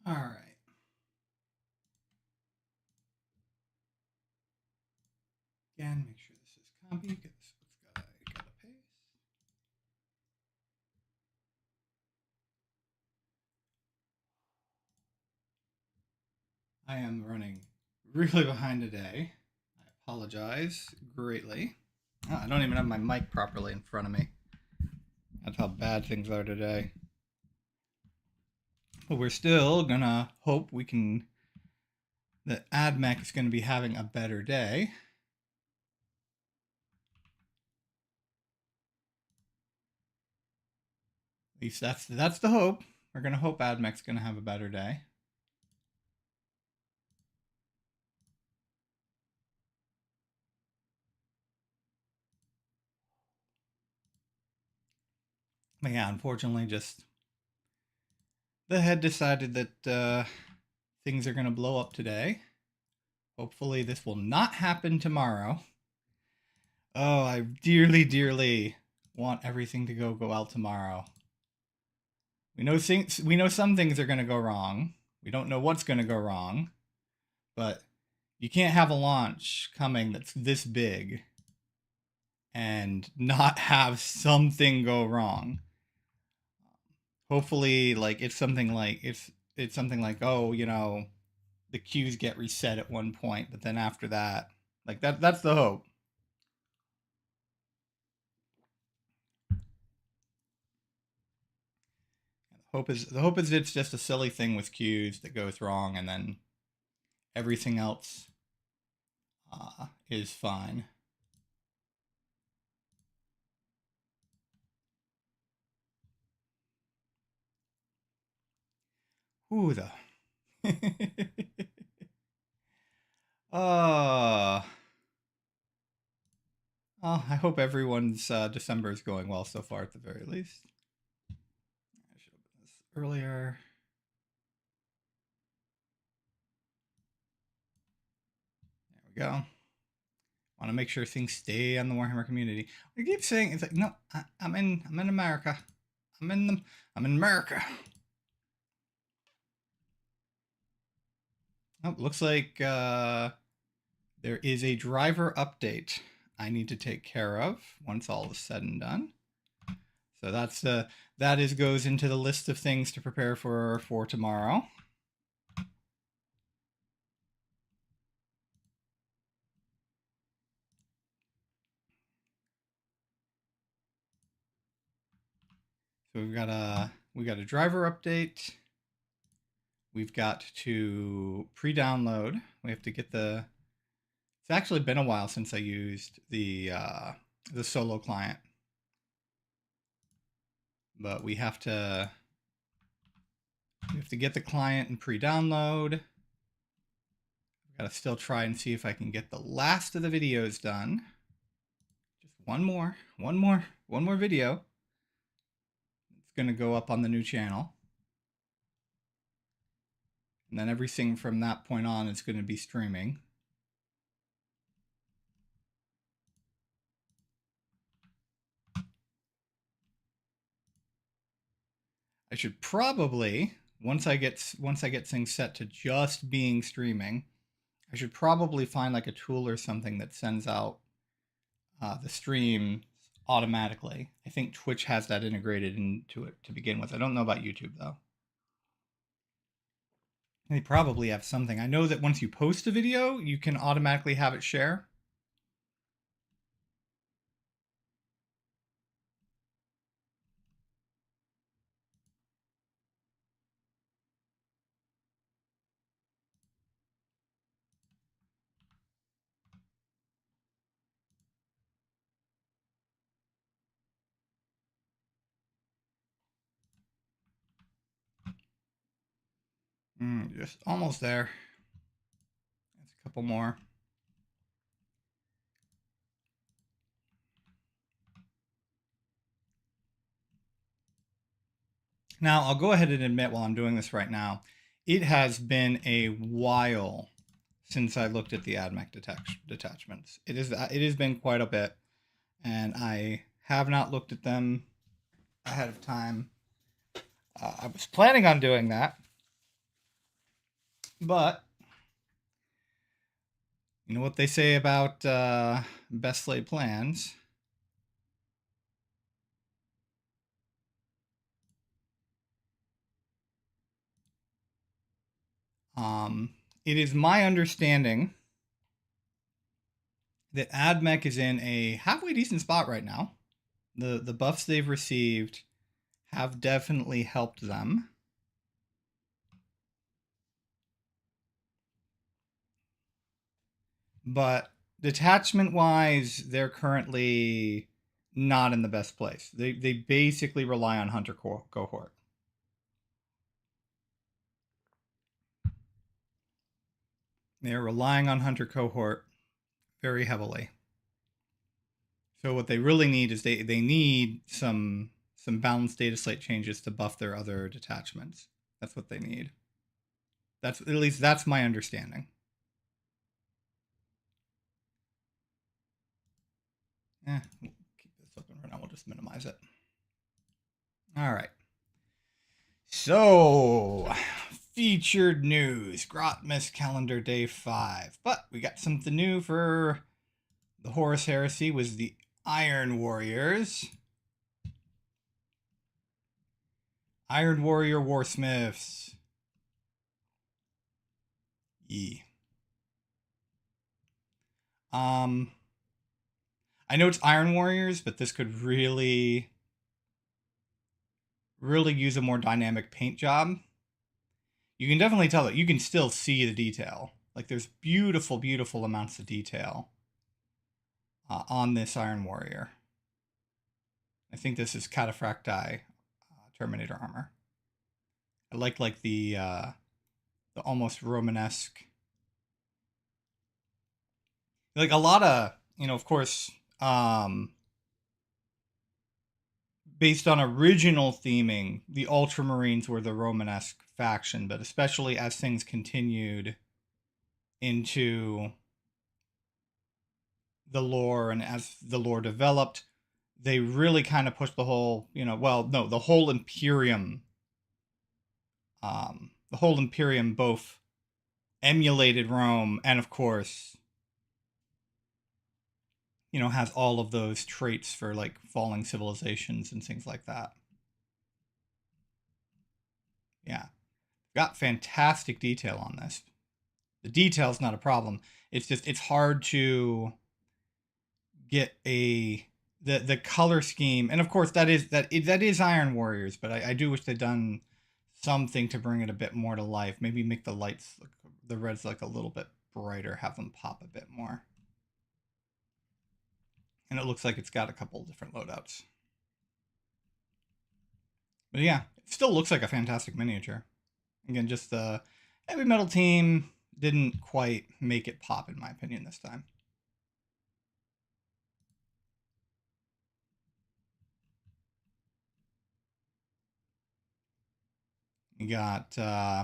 All right. Again, make sure this is copy. Get this. Gotta paste. I am running really behind today. I apologize greatly. Oh, I don't even have my mic properly in front of me. That's how bad things are today. But we're still gonna hope we can. That AdMech is going to be having a better day. At least that's the hope. We're gonna hope AdMech's gonna have a better day. But yeah, unfortunately, just the head decided that things are gonna blow up today. Hopefully, this will not happen tomorrow. Oh, I dearly, dearly want everything to go out tomorrow. We know some things are gonna go wrong. We don't know what's gonna go wrong, but you can't have a launch coming that's this big and not have something go wrong. Hopefully, like it's something like it's something like, oh, the queues get reset at one point, but then after that, like that's the hope. The hope is it's just a silly thing with queues that goes wrong, and then everything else is fine. Ooh, the. uh, oh, I hope everyone's December is going well so far, at the very least. I should have done this earlier. There we go. Want to make sure things stay on the Warhammer community. I keep saying it's like, no, I'm in America. I'm in America. Oh, looks like there is a driver update I need to take care of once all is said and done. So that goes into the list of things to prepare for tomorrow. So we got a driver update. We've got to pre-download. We have to get the. It's actually been a while since I used the solo client, but we have to get the client and pre-download. I've got to still try and see if I can get the last of the videos done. Just one more video. It's going to go up on the new channel. And then everything from that point on is going to be streaming. I should probably, once I get things set to just being streaming, I should probably find like a tool or something that sends out the stream automatically. I think Twitch has that integrated into it to begin with. I don't know about YouTube though. They probably have something. I know that once you post a video, you can automatically have it share. Just almost there. That's a couple more. Now, I'll go ahead and admit while I'm doing this right now, it has been a while since I looked at the AdMech detachments. It has been quite a bit, and I have not looked at them ahead of time. I was planning on doing that, But you know what they say about best laid plans. It is my understanding that AdMech is in a halfway decent spot right now. The buffs they've received have definitely helped them. But detachment wise, they're currently not in the best place. They basically rely on Hunter cohort. They're relying on Hunter cohort very heavily. So what they really need is they need some balanced data slate changes to buff their other detachments. That's what they need. That's at least that's my understanding. We'll keep this open right now. We'll just minimize it. All right. So, featured news Grotmas calendar day 5. But we got something new for the Horus Heresy was the Iron Warriors. Iron Warrior Warsmiths. Yee. I know it's Iron Warriors, but this could really use a more dynamic paint job. You can definitely tell that you can still see the detail. Like there's beautiful, beautiful amounts of detail on this Iron Warrior. I think this is Cataphracti Terminator armor. I like the almost Romanesque. Like a lot of, of course, based on original theming, the Ultramarines were the Romanesque faction, but especially as things continued into the lore and as the lore developed, they really kind of pushed the whole, the whole Imperium. The whole Imperium both emulated Rome and, of course, has all of those traits for like falling civilizations and things like that. Yeah. Got fantastic detail on this. The detail's not a problem. It's just it's hard to get the color scheme, and of course that is Iron Warriors, but I do wish they'd done something to bring it a bit more to life. Maybe make the lights look, the reds like a little bit brighter, have them pop a bit more. And it looks like it's got a couple different loadouts. But yeah, it still looks like a fantastic miniature. Again, just the heavy metal team didn't quite make it pop, in my opinion, this time. We got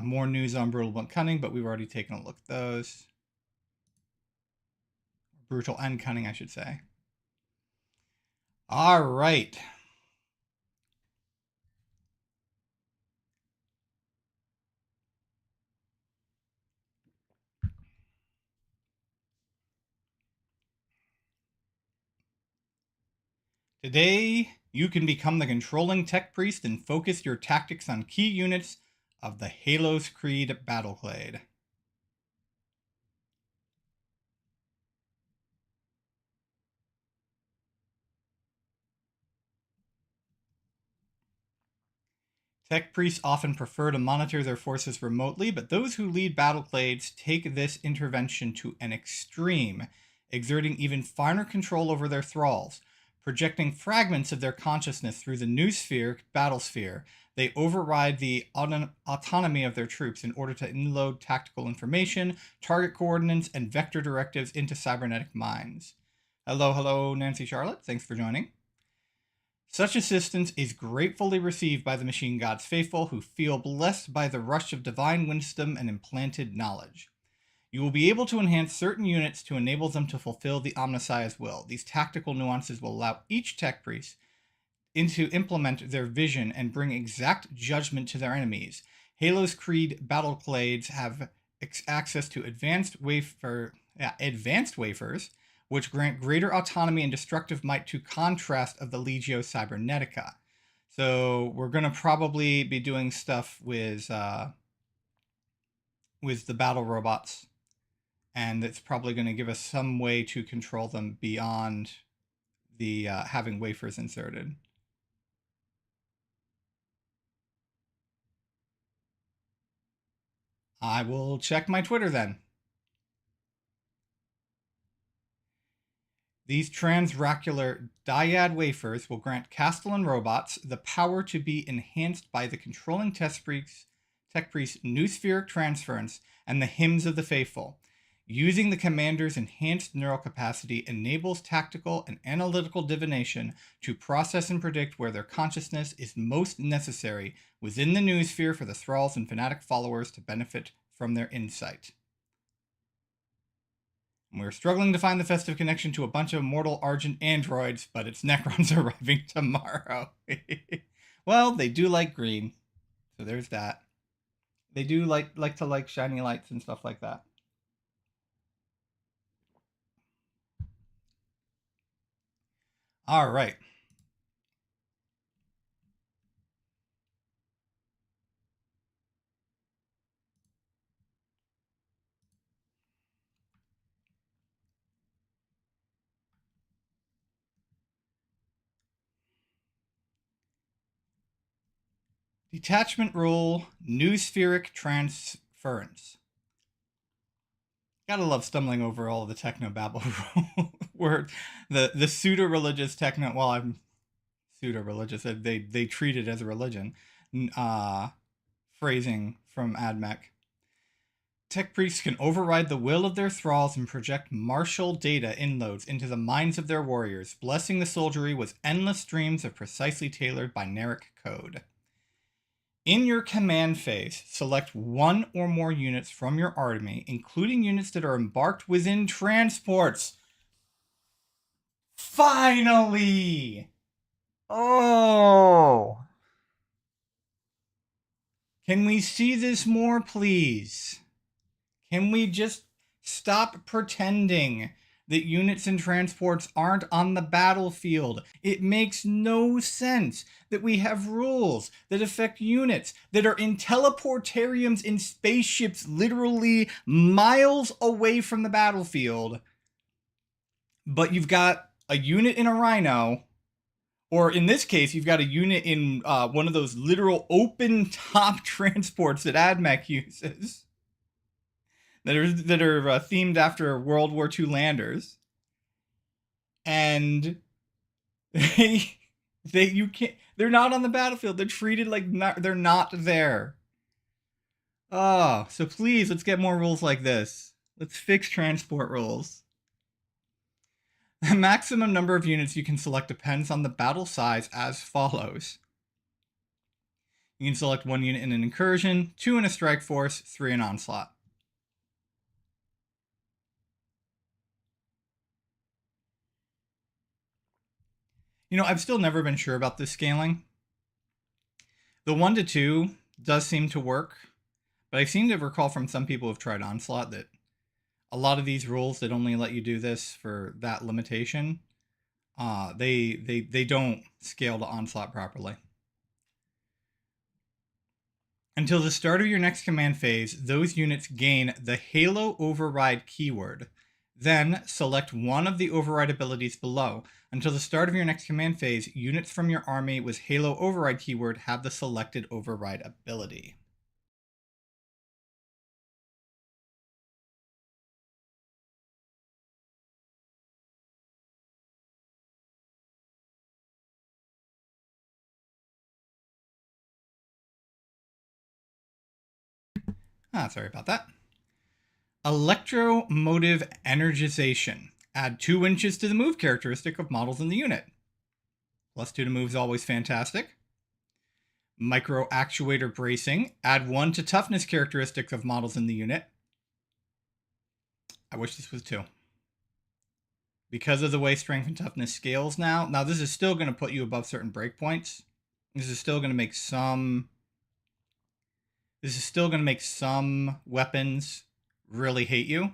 more news on Brutal and Cunning, but we've already taken a look at those. Brutal and Cunning, I should say. All right. Today, you can become the controlling tech priest and focus your tactics on key units of the Halos Creed Battleclade. Tech priests often prefer to monitor their forces remotely, but those who lead battleclades take this intervention to an extreme, exerting even finer control over their thralls. Projecting fragments of their consciousness through the noosphere, battlesphere, they override the autonomy of their troops in order to inload tactical information, target coordinates, and vector directives into cybernetic minds. Hello, Nancy Charlotte. Thanks for joining. Such assistance is gratefully received by the machine god's faithful, who feel blessed by the rush of divine wisdom and implanted knowledge. You will be able to enhance certain units to enable them to fulfill the Omnissiah's will. These tactical nuances will allow each tech priest to implement their vision and bring exact judgment to their enemies. Halo's Creed battleclades have access to advanced wafers, which grant greater autonomy and destructive might to contrast of the Legio Cybernetica. So we're going to probably be doing stuff with the battle robots, and it's probably going to give us some way to control them beyond the having wafers inserted. I will check my Twitter then. These transracular dyad wafers will grant Castellan robots the power to be enhanced by the controlling tech priest's noospheric transference and the hymns of the faithful. Using the commander's enhanced neural capacity enables tactical and analytical divination to process and predict where their consciousness is most necessary within the noosphere for the thralls and fanatic followers to benefit from their insight. We're struggling to find the festive connection to a bunch of mortal Argent androids, but its Necrons arriving tomorrow. Well, they do like green, so there's that. They do like to like shiny lights and stuff like that. All right. Detachment rule, noospheric transference. Gotta love stumbling over all of the techno-babble word. The pseudo-religious techno, well, I'm pseudo-religious. They treat it as a religion. Phrasing from AdMech. Tech priests can override the will of their thralls and project martial data inloads into the minds of their warriors, blessing the soldiery with endless streams of precisely tailored binaric code. In your command phase, select one or more units from your army, including units that are embarked within transports. Finally! Oh! Can we see this more, please? Can we just stop pretending that units and transports aren't on the battlefield? It makes no sense that we have rules that affect units that are in teleportariums in spaceships literally miles away from the battlefield. But you've got a unit in a Rhino, or in this case, you've got a unit in one of those literal open top transports that AdMech uses. That are themed after World War II landers, and you can't. They're not on the battlefield. They're treated like they're not there. Oh, so please let's get more rules like this. Let's fix transport rules. The maximum number of units you can select depends on the battle size as follows. You can select 1 unit in an incursion, 2 in a strike force, 3 in onslaught. You know, I've still never been sure about this scaling. The 1 to 2 does seem to work, but I seem to recall from some people who've tried Onslaught that a lot of these rules that only let you do this for that limitation, they don't scale to Onslaught properly. Until the start of your next command phase, those units gain the Halo Override keyword. Then select one of the override abilities below. Until the start of your next command phase, units from your army with Halo Override keyword have the selected override ability. Sorry about that. Electromotive energization. Add 2 inches to the move characteristic of models in the unit. +2 to move is always fantastic. Micro actuator bracing. Add 1 to toughness characteristics of models in the unit. I wish this was 2. Because of the way strength and toughness scales now. Now this is still going to put you above certain breakpoints. This is still going to make some... This is still going to make some weapons really hate you,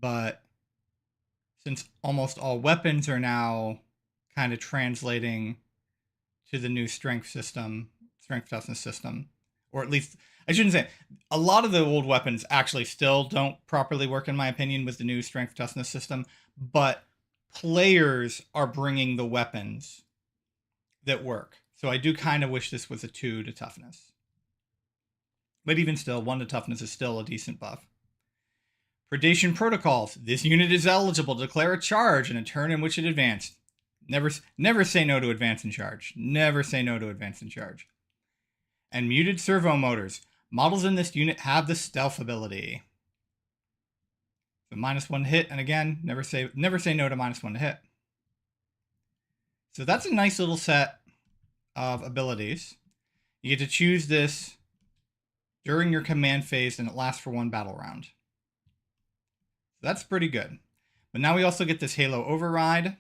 but since almost all weapons are now kind of translating to the new strength toughness system, or at least I shouldn't say a lot of the old weapons actually still don't properly work in my opinion with the new strength toughness system, but players are bringing the weapons that work. So I do kind of wish this was a 2 to toughness. But even still, 1 to toughness is still a decent buff. Predation protocols. This unit is eligible to declare a charge in a turn in which it advanced. Never say no to advance and charge. Never say no to advance and charge. And muted servo motors. Models in this unit have the stealth ability. So -1 to hit, and again, never say no to -1 to hit. So that's a nice little set of abilities. You get to choose this during your command phase, and it lasts for 1 battle round. So that's pretty good. But now we also get this Halo override.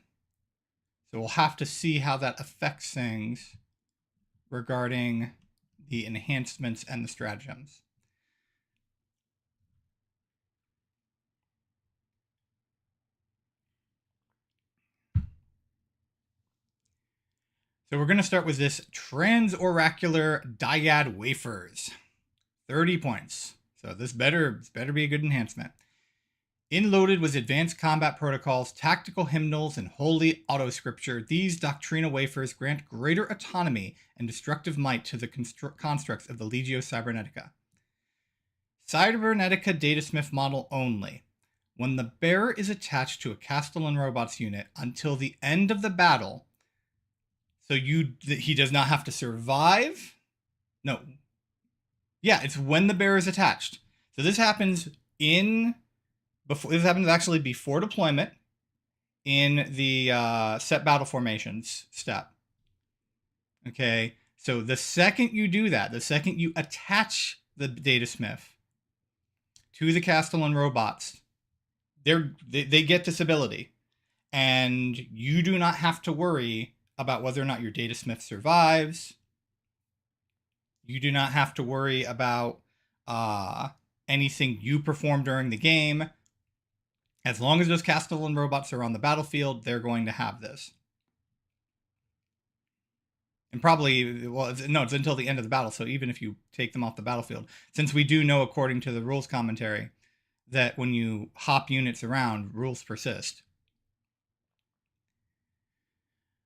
So we'll have to see how that affects things regarding the enhancements and the stratagems. So we're going to start with this Transoracular Dyad Wafers. 30 points. So this better be a good enhancement. Inloaded with advanced combat protocols, tactical hymnals, and holy auto-scripture, these Doctrina wafers grant greater autonomy and destructive might to the constructs of the Legio Cybernetica. Cybernetica Datasmith model only. When the bearer is attached to a Castellan Robots unit until the end of the battle, so he does not have to survive? No. Yeah, it's when the bearer is attached. So this happens this happens actually before deployment in the set battle formations step. Okay, so the second you do that, the second you attach the Datasmith to the Castellan robots, they get this ability, and you do not have to worry about whether or not your Datasmith survives. You do not have to worry about anything you perform during the game. As long as those Castellan robots are on the battlefield, they're going to have this. And probably, it's until the end of the battle, so even if you take them off the battlefield, since we do know, according to the rules commentary, that when you hop units around, rules persist.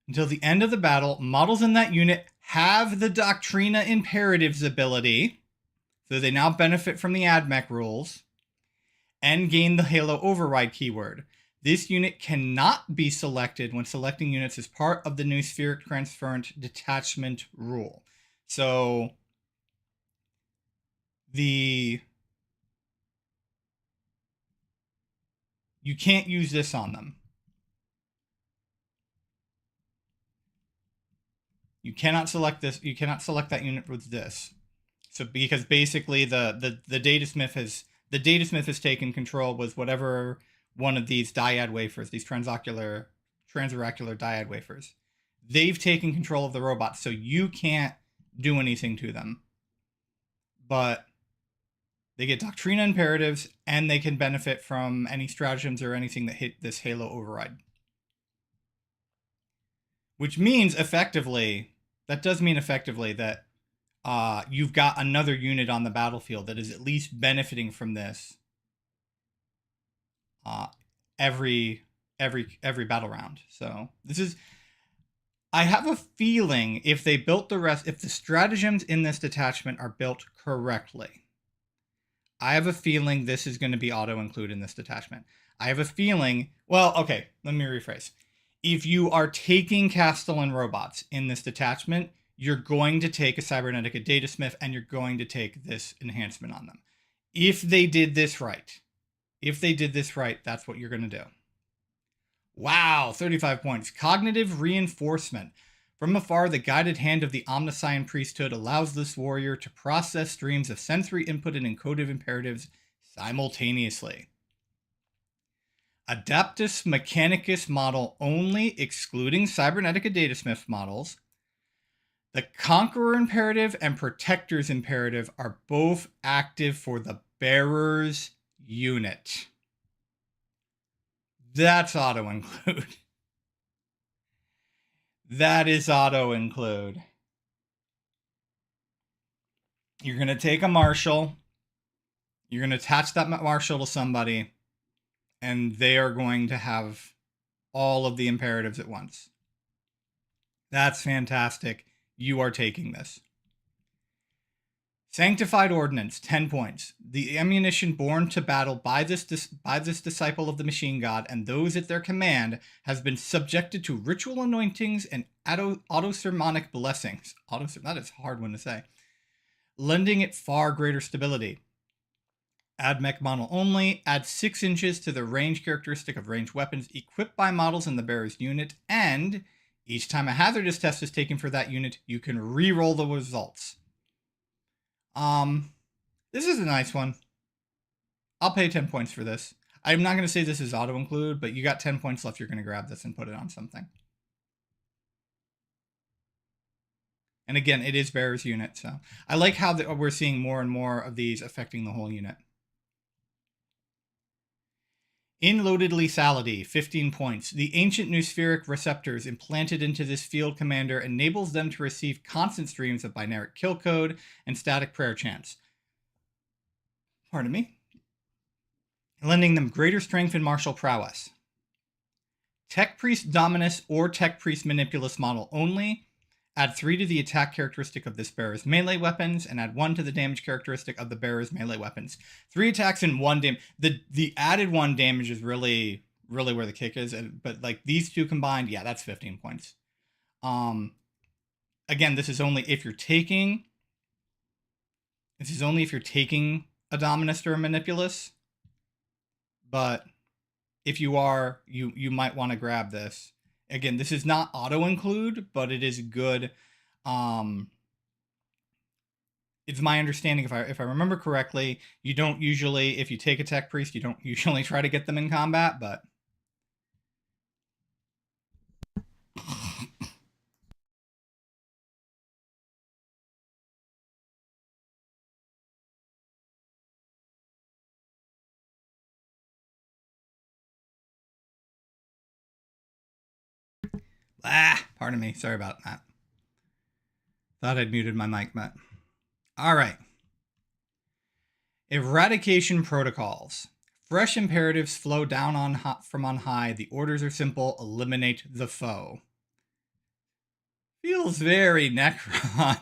Until the end of the battle, models in that unit have the Doctrina Imperatives ability, so they now benefit from the AdMech rules, and gain the Halo Override keyword. This unit cannot be selected when selecting units as part of the new Spheric Transferent Detachment rule. So you can't use this on them. You cannot select this. You cannot select that unit with this. So because basically the Datasmith has taken control with whatever one of these dyad wafers, these transoracular dyad wafers. They've taken control of the robots, so you can't do anything to them. But they get Doctrina Imperatives, and they can benefit from any stratagems or anything that hit this Halo override. Which means effectively, that you've got another unit on the battlefield that is at least benefiting from this every battle round. So this is, I have a feeling if the stratagems in this detachment are built correctly, I have a feeling this is going to be auto-include in this detachment. I have a feeling, okay, let me rephrase. If you are taking Castellan robots in this detachment, you're going to take a Cybernetica Datasmith, and you're going to take this enhancement on them. If they did this right, that's what you're going to do. Wow, 35 points. Cognitive Reinforcement. From afar, the guided hand of the Omniscient Priesthood allows this warrior to process streams of sensory input and encoded imperatives simultaneously. Adaptus Mechanicus model only, excluding Cybernetica Datasmith models. The Conqueror Imperative and Protector's Imperative are both active for the Bearer's unit. That's auto-include. That is auto-include. You're going to take a Marshal. You're going to attach that Marshal to somebody. And they are going to have all of the imperatives at once. That's fantastic. You are taking this. Sanctified Ordnance, 10 points. The ammunition borne to battle by this disciple of the machine god and those at their command has been subjected to ritual anointings and autosermonic blessings. That is a hard one to say. Lending it far greater stability. Add mech model only. Add 6 inches to the range characteristic of ranged weapons equipped by models in the bearer's unit. And each time a hazardous test is taken for that unit, you can re-roll the results. This is a nice one. I'll pay 10 points for this. I'm not going to say this is auto-include, but you got 10 points left. You're going to grab this and put it on something. And again, it is bearer's unit, so I like how we're seeing more and more of these affecting the whole unit. Inloaded lethality, 15 points. The ancient Noospheric receptors implanted into this field commander enables them to receive constant streams of binary kill code and static prayer chants. Pardon me. Lending them greater strength and martial prowess. Tech Priest Dominus or Tech Priest Manipulus model only. Add 3 to the attack characteristic of this bearer's melee weapons, and add 1 to the damage characteristic of the bearer's melee weapons. 3 attacks and 1 damage. The added 1 damage is really where the kick is. But like these two combined, yeah, that's 15 points. Again, this is only if you're taking. This is only if you're taking a Dominus or a Manipulus. But if you are, you might want to grab this. Again, this is not auto-include, but it is good. It's my understanding, if I remember correctly, you don't usually, if you take a Tech Priest, you don't usually try to get them in combat, but... Pardon me. Sorry about that. Thought I'd muted my mic, but... All right. Eradication protocols. Fresh imperatives flow down from on high. The orders are simple. Eliminate the foe. Feels very Necron.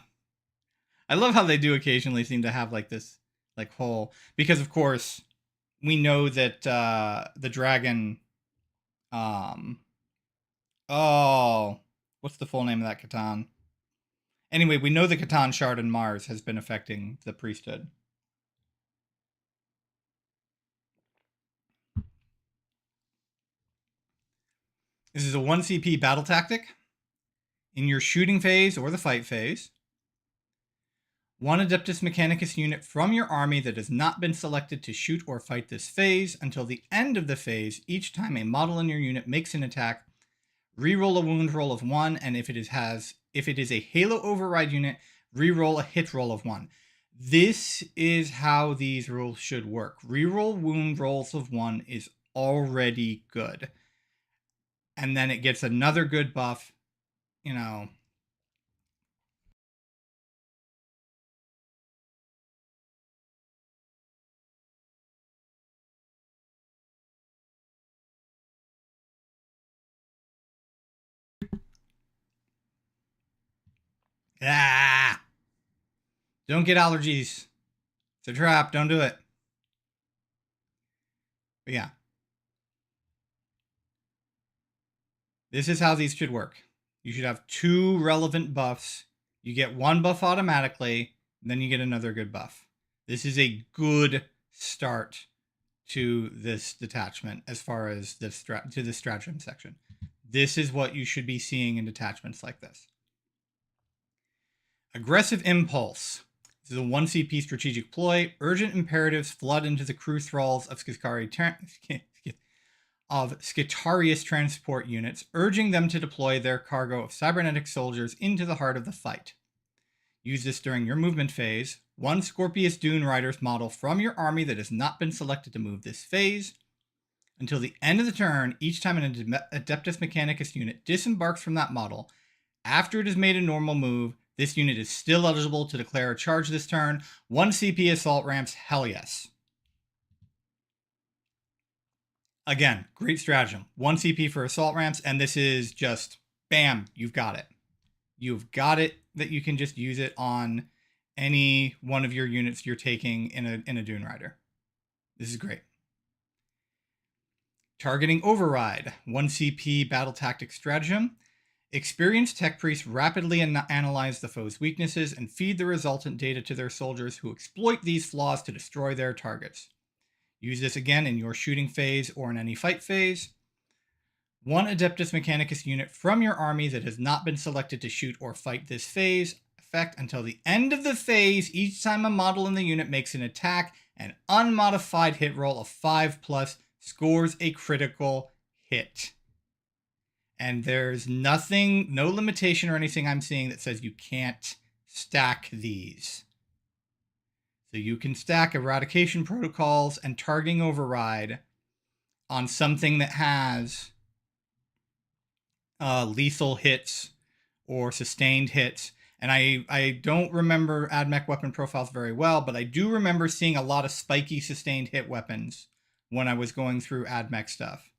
I love how they do occasionally seem to have like this like whole... Because, of course, we know that the dragon... Oh... What's the full name of that Catan? Anyway, we know the Catan shard in Mars has been affecting the priesthood. This is a 1 CP battle tactic. In your shooting phase or the fight phase, 1 Adeptus Mechanicus unit from your army that has not been selected to shoot or fight this phase until the end of the phase. Each time a model in your unit makes an attack, reroll a wound roll of 1, and if it is a Halo override unit, reroll a hit roll of 1. This is how these rules should work. Reroll wound rolls of 1 is already good. And then it gets another good buff, you know. Don't get allergies. It's a trap. Don't do it. But yeah. This is how these should work. You should have 2 relevant buffs. You get 1 buff automatically, then you get another good buff. This is a good start to this detachment as far as the stratagem section. This is what you should be seeing in detachments like this. Aggressive Impulse. This is a 1 CP strategic ploy. Urgent imperatives flood into the crew thralls of Skitarius transport units, urging them to deploy their cargo of cybernetic soldiers into the heart of the fight. Use this during your movement phase. One Scorpius Dune Riders model from your army that has not been selected to move this phase. Until the end of the turn, each time an Adeptus Mechanicus unit disembarks from that model, after it has made a normal move, this unit is still eligible to declare a charge this turn. 1 CP assault ramps, hell yes. Again, great stratagem. 1 CP for assault ramps, and this is just, bam, you've got it. You've got it that you can just use it on any one of your units you're taking in a Dune Rider. This is great. Targeting Override, 1 CP battle tactic stratagem. Experienced tech priests rapidly analyze the foe's weaknesses and feed the resultant data to their soldiers who exploit these flaws to destroy their targets. Use this again in your shooting phase or in any fight phase. 1 Adeptus Mechanicus unit from your army that has not been selected to shoot or fight this phase. Effect until the end of the phase, each time a model in the unit makes an attack, an unmodified hit roll of 5+ scores a critical hit. And there's nothing, no limitation or anything I'm seeing that says you can't stack these. So you can stack Eradication Protocols and Targeting Override on something that has lethal hits or sustained hits. And I don't remember AdMech weapon profiles very well, but I do remember seeing a lot of spiky sustained hit weapons when I was going through AdMech stuff.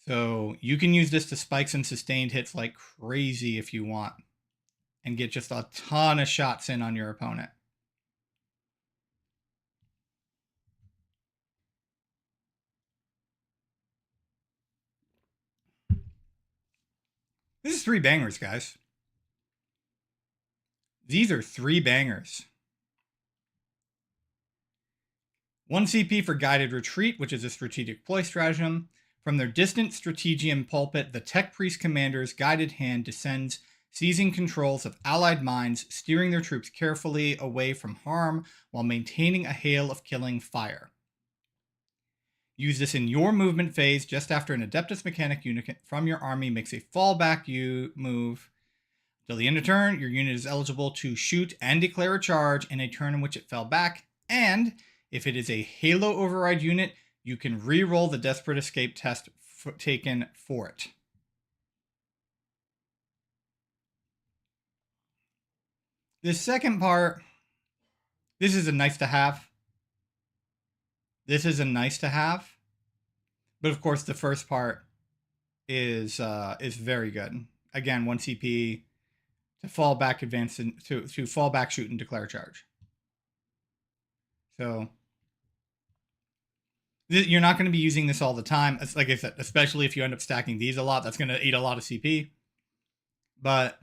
So you can use this to spikes and sustained hits like crazy if you want, and get just a ton of shots in on your opponent. This is 3 bangers, guys. These are 3 bangers. 1 CP for Guided Retreat, which is a strategic ploy stratagem. From their distant Strategium pulpit, the Tech Priest commander's guided hand descends, seizing controls of allied mines, steering their troops carefully away from harm while maintaining a hail of killing fire. Use this in your movement phase just after an Adeptus Mechanic unit from your army makes a fallback move. Till the end of turn, your unit is eligible to shoot and declare a charge in a turn in which it fell back, and if it is a Halo Override unit, you can re-roll the Desperate Escape test taken for it. This second part, this is a nice to have. This is a nice to have. But of course, the first part is very good. Again, 1 CP to fall back, advance, and to fall back, shoot, and declare charge. So you're not going to be using this all the time. It's, like I said, especially if you end up stacking these a lot, that's going to eat a lot of CP. But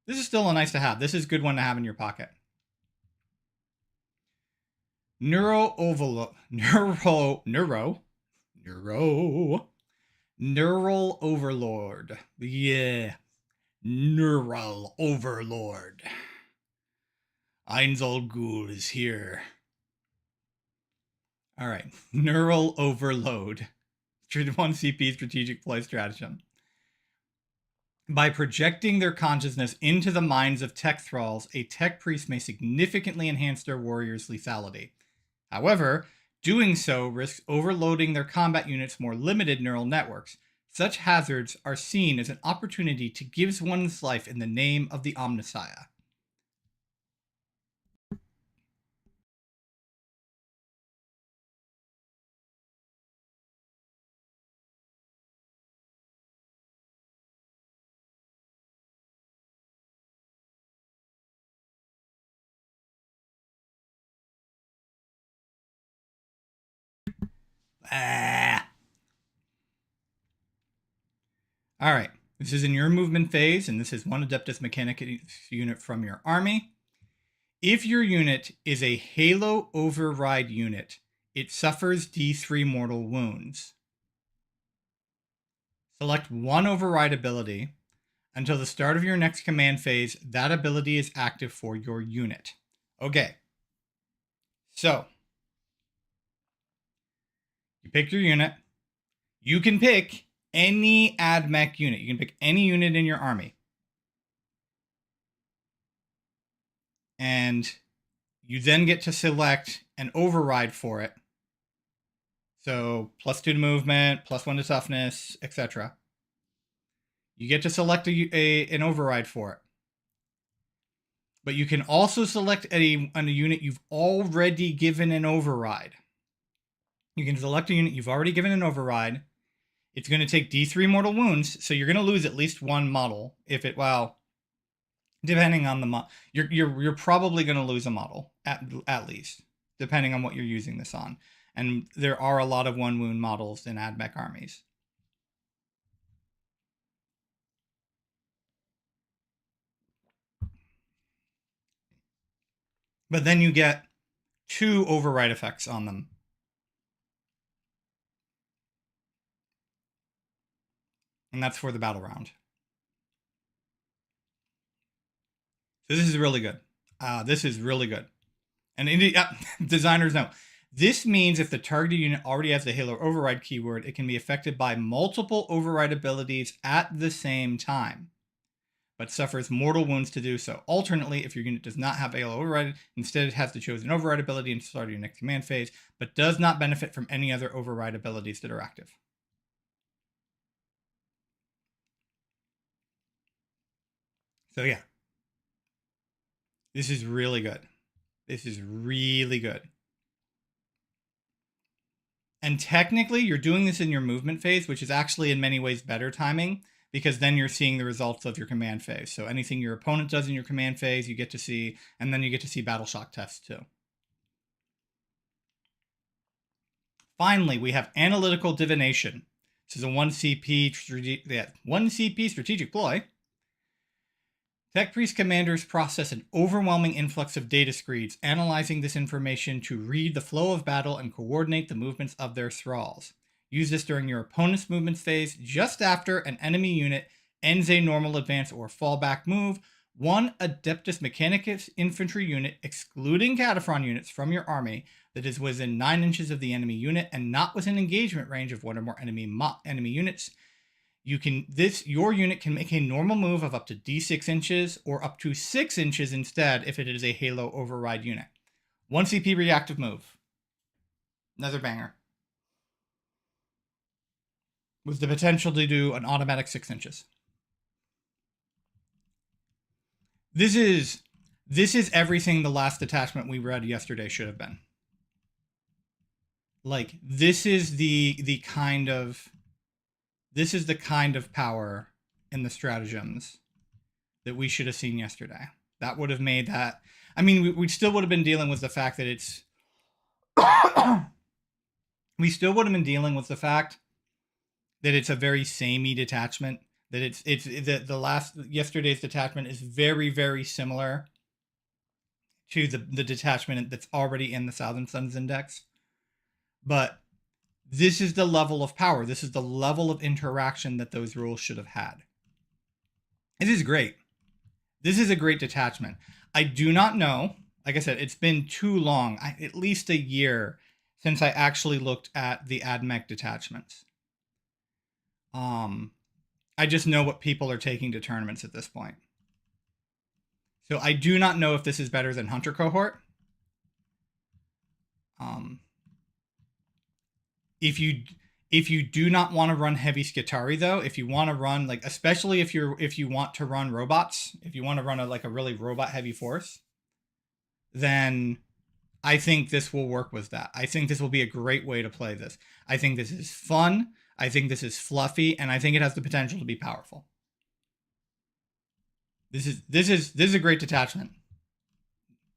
this is still a nice to have. This is a good one to have in your pocket. Neural Overlord. Yeah. Neural Overlord. Einzal Ghoul is here. All right. Neural Overload. 1 CP strategic play stratagem. By projecting their consciousness into the minds of tech thralls, a tech priest may significantly enhance their warriors' lethality. However, doing so risks overloading their combat units' more limited neural networks. Such hazards are seen as an opportunity to give one's life in the name of the Omnissiah. All right, this is in your movement phase, and this is 1 Adeptus Mechanicus unit from your army. If your unit is a Halo Override unit, it suffers D3 mortal wounds. Select 1 Override ability. Until the start of your next command phase, that ability is active for your unit. Okay, so you pick your unit. You can pick any AdMech unit. You can pick any unit in your army. and you then get to select an override for it. So +2 to movement, +1 to toughness, etc. You get to select an override for it. But you can also select on a unit you've already given an override. You can select a unit you've already given an override. It's going to take D3 mortal wounds, so you're going to lose at least one model. If it, well, depending on the model, you're probably going to lose a model at least, depending on what you're using this on. And there are a lot of 1 wound models in AdMech armies. But then you get 2 override effects on them. And that's for the battle round. So this is really good. This is really good. And designers know. This means if the targeted unit already has the Halo override keyword, it can be affected by multiple override abilities at the same time, but suffers mortal wounds to do so. Alternately, if your unit does not have Halo override, instead it has the chosen override ability and start your next command phase, but does not benefit from any other override abilities that are active. So yeah, this is really good. This is really good. And technically, you're doing this in your movement phase, which is actually in many ways better timing, because then you're seeing the results of your command phase. So anything your opponent does in your command phase, you get to see, and then you get to see battle shock tests too. Finally, we have Analytical Divination. This is a 1 CP strategic ploy. Tech Priest commanders process an overwhelming influx of data screeds, analyzing this information to read the flow of battle and coordinate the movements of their thralls. Use this during your opponent's movements phase, just after an enemy unit ends a normal advance or fallback move. 1 Adeptus Mechanicus infantry unit, excluding Cataphron units from your army, that is within 9 inches of the enemy unit and not within engagement range of 1 or more enemy units. Your unit can make a normal move of up to D6 inches or up to 6 inches instead if it is a Halo override unit. 1 CP reactive move. Another banger. With the potential to do an automatic 6 inches. This is everything the last detachment we read yesterday should have been. Like, this is the kind of power in the stratagems that we should have seen yesterday. That would have made that. I mean, we still would have been dealing with the fact that it's. We still would have been dealing with the fact that it's a very samey detachment. That it's the last yesterday's detachment is very, very similar to the detachment that's already in the Southern Suns Index. But this is the level of power. This is the level of interaction that those rules should have had. This is great. This is a great detachment. I do not know. Like I said, it's been too long, at least a year, since I actually looked at the AdMech detachments. I just know what people are taking to tournaments at this point. So I do not know if this is better than Hunter Cohort. If you do not want to run heavy Skitarii, though, if you want to run, like, especially if you want to run robots, if you want to run a really robot heavy force, then I think this will work with that. I think this will be a great way to play this. I think this is fun. I think this is fluffy, and I think it has the potential to be powerful. This is a great detachment.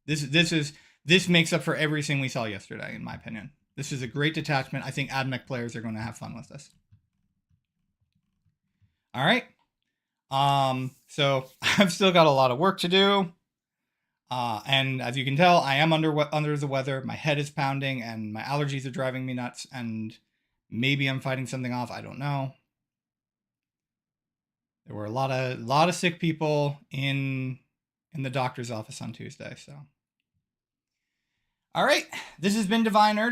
This makes up for everything we saw yesterday, in my opinion. This is a great detachment. I think AdMech players are going to have fun with this. All right. So I've still got a lot of work to do. And as you can tell, I am under the weather. My head is pounding and my allergies are driving me nuts. And maybe I'm fighting something off. I don't know. There were a lot of sick people in the doctor's office on Tuesday. So, all right, this has been Divine Urge.